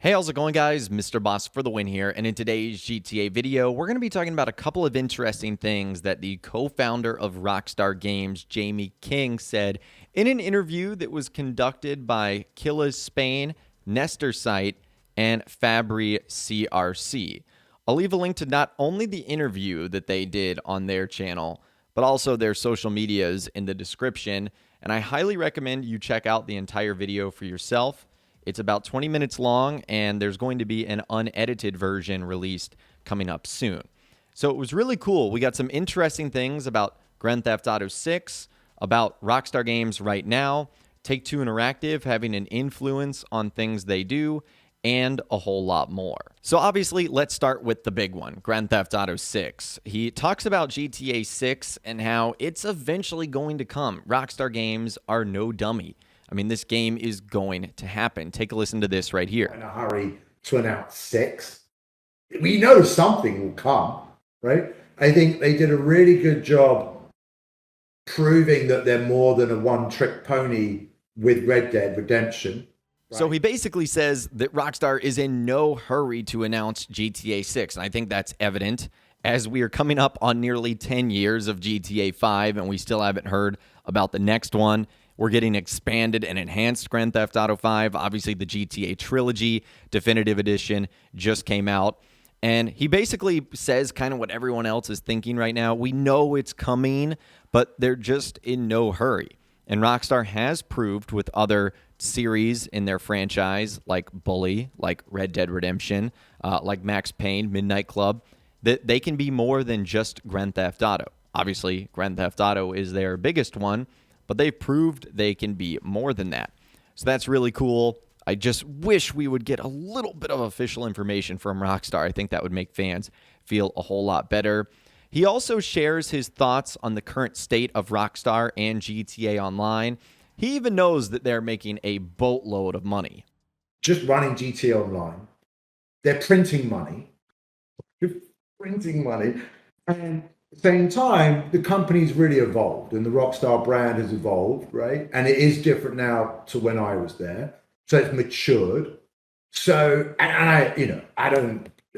Hey, how's it going, guys? Mr. Boss for the win here, and in today's GTA video, we're going to be talking about a couple of interesting things that the co-founder of Rockstar Games, Jamie King, said in an interview that was conducted by Killas Spain, Nestor Site, and Fabry CRC. I'll leave a link to not only the interview that they did on their channel, but also their social medias in the description, and I highly recommend you check out the entire video for yourself. It's about 20 minutes long, and there's going to be an unedited version released coming up soon. So it was really cool. We got some interesting things about Grand Theft Auto 6, about Rockstar Games right now, Take-Two Interactive having an influence on things they do, and a whole lot more. So obviously, let's start with the big one, Grand Theft Auto 6. He talks about GTA 6 and how it's eventually going to come. Rockstar Games are no dummy. I mean, this game is going to happen. Take a listen to this right here. In a hurry to announce 6. We know something will come, right? I think they did a really good job proving that they're more than a one-trick pony with Red Dead Redemption. Right? So he basically says that Rockstar is in no hurry to announce GTA 6, and I think that's evident as we are coming up on nearly 10 years of GTA 5, and we still haven't heard about the next one. We're getting expanded and enhanced Grand Theft Auto 5. Obviously, the GTA Trilogy Definitive Edition just came out. And he basically says kind of what everyone else is thinking right now. We know it's coming, but they're just in no hurry. And Rockstar has proved with other series in their franchise, like Bully, like Red Dead Redemption, like Max Payne, Midnight Club, that they can be more than just Grand Theft Auto. Obviously, Grand Theft Auto is their biggest one, but they've proved they can be more than that. So that's really cool. I just wish we would get a little bit of official information from Rockstar. I think that would make fans feel a whole lot better. He also shares his thoughts on the current state of Rockstar and GTA Online. He even knows that they're making a boatload of money. Just running GTA Online. They're printing money. And at the same time, the company's really evolved and the Rockstar brand has evolved, right? And it is different now to when I was there. So it's matured. So, and I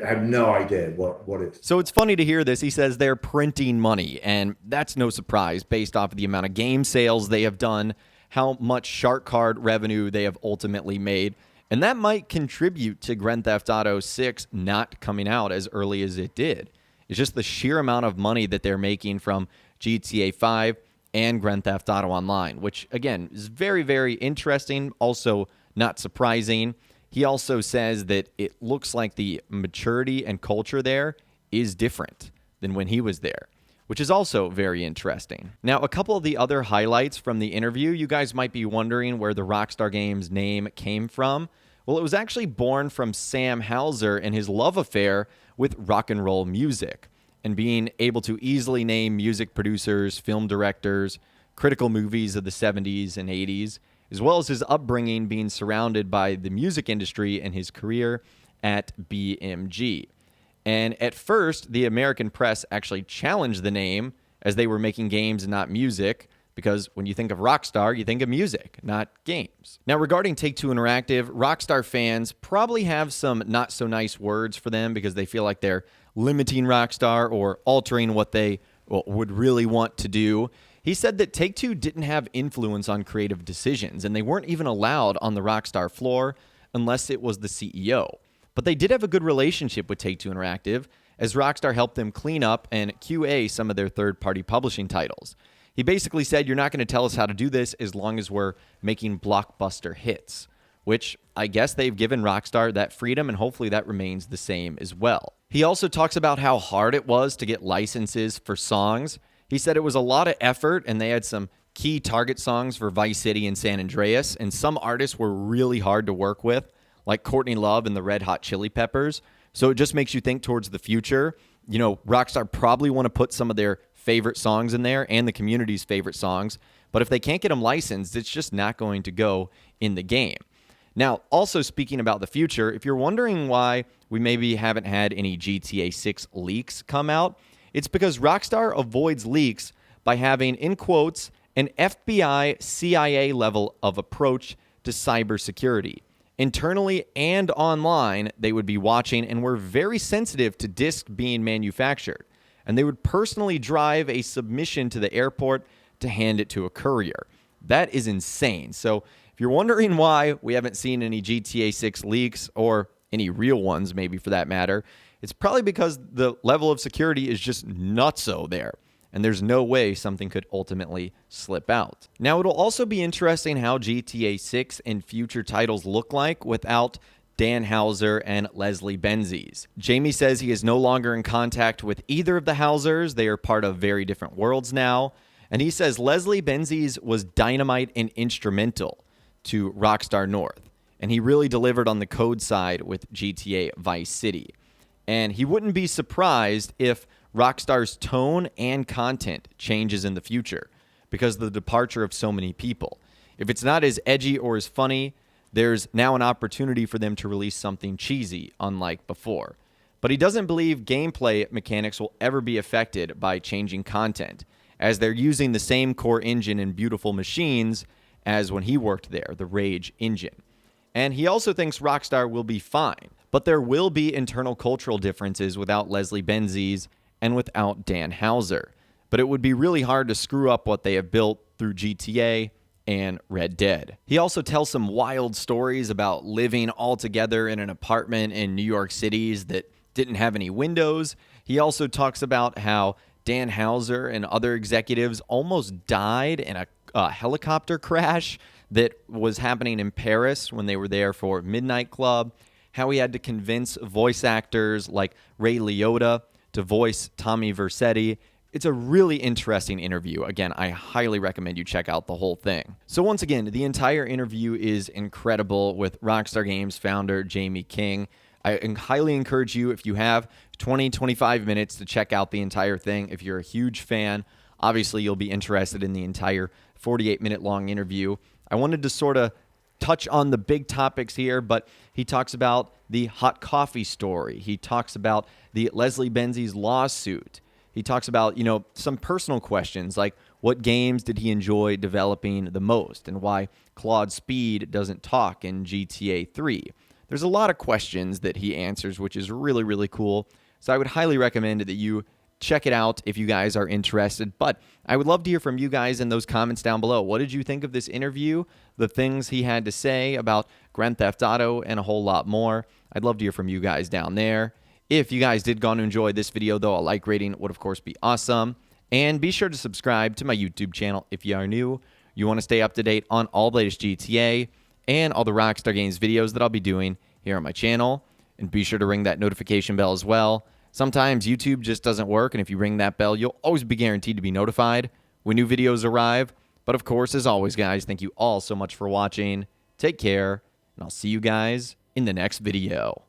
have no idea what it's. So it's funny to hear this. He says they're printing money, and that's no surprise based off of the amount of game sales they have done, how much shark card revenue they have ultimately made. And that might contribute to Grand Theft Auto 6 not coming out as early as it did. It's just the sheer amount of money that they're making from GTA 5 and Grand Theft Auto Online, which, again, is very, very interesting, also not surprising. He also says that it looks like the maturity and culture there is different than when he was there, which is also very interesting. Now, a couple of the other highlights from the interview, you guys might be wondering where the Rockstar Games name came from. Well, it was actually born from Sam Hauser and his love affair with rock and roll music, and being able to easily name music producers, film directors, critical movies of the 70s and 80s, as well as his upbringing being surrounded by the music industry and his career at BMG. And at first, the American press actually challenged the name as they were making games and not music, because when you think of Rockstar, you think of music, not games. Now, regarding Take-Two Interactive, Rockstar fans probably have some not-so-nice words for them because they feel like they're limiting Rockstar or altering what they would really want to do. He said that Take-Two didn't have influence on creative decisions, and they weren't even allowed on the Rockstar floor unless it was the CEO. But they did have a good relationship with Take-Two Interactive, as Rockstar helped them clean up and QA some of their third-party publishing titles. He basically said, you're not going to tell us how to do this as long as we're making blockbuster hits, which I guess they've given Rockstar that freedom, and hopefully that remains the same as well. He also talks about how hard it was to get licenses for songs. He said it was a lot of effort, and they had some key target songs for Vice City and San Andreas, and some artists were really hard to work with, like Courtney Love and the Red Hot Chili Peppers. So it just makes you think towards the future. You know, Rockstar probably want to put some of their favorite songs in there and the community's favorite songs, but if they can't get them licensed, it's just not going to go in the game. Now, also speaking about the future, if you're wondering why we maybe haven't had any GTA 6 leaks come out, it's because Rockstar avoids leaks by having, in quotes, an FBI, CIA level of approach to cybersecurity. Internally and online, they would be watching and were very sensitive to discs being manufactured. And they would personally drive a submission to the airport to hand it to a courier. That is insane. So if you're wondering why we haven't seen any GTA 6 leaks, or any real ones maybe for that matter, it's probably because the level of security is just nutso there. And there's no way something could ultimately slip out. Now, it'll also be interesting how GTA 6 and future titles look like without Dan Houser and Leslie Benzies. Jamie says he is no longer in contact with either of the Housers. They are part of very different worlds now. And he says Leslie Benzies was dynamite and instrumental to Rockstar North. And he really delivered on the code side with GTA Vice City. And he wouldn't be surprised if Rockstar's tone and content changes in the future because of the departure of so many people. If it's not as edgy or as funny, there's now an opportunity for them to release something cheesy, unlike before. But he doesn't believe gameplay mechanics will ever be affected by changing content, as they're using the same core engine and beautiful machines as when he worked there, the Rage engine. And he also thinks Rockstar will be fine, but there will be internal cultural differences without Leslie Benzies and without Dan Houser. But it would be really hard to screw up what they have built through GTA and Red Dead. He also tells some wild stories about living all together in an apartment in New York City's that didn't have any windows. He also talks about how Dan Houser and other executives almost died in a helicopter crash that was happening in Paris when they were there for Midnight Club, how he had to convince voice actors like Ray Liotta to voice Tommy Vercetti. It's a really interesting interview. Again, I highly recommend you check out the whole thing. So once again, the entire interview is incredible with Rockstar Games founder Jamie King. I highly encourage you, if you have 20-25 minutes, to check out the entire thing. If you're a huge fan, obviously you'll be interested in the entire 48-minute long interview. I wanted to sort of touch on the big topics here, but he talks about the hot coffee story. He talks about the Leslie Benzies lawsuit. He talks about, some personal questions like what games did he enjoy developing the most and why Claude Speed doesn't talk in GTA 3. There's a lot of questions that he answers, which is really, really cool. So I would highly recommend that you check it out if you guys are interested. But I would love to hear from you guys in those comments down below. What did you think of this interview? The things he had to say about Grand Theft Auto and a whole lot more. I'd love to hear from you guys down there. If you guys did go and enjoy this video, though, a like rating would, of course, be awesome. And be sure to subscribe to my YouTube channel if you are new. You want to stay up to date on all the latest GTA and all the Rockstar Games videos that I'll be doing here on my channel. And be sure to ring that notification bell as well. Sometimes YouTube just doesn't work, and if you ring that bell, you'll always be guaranteed to be notified when new videos arrive. But of course, as always, guys, thank you all so much for watching. Take care, and I'll see you guys in the next video.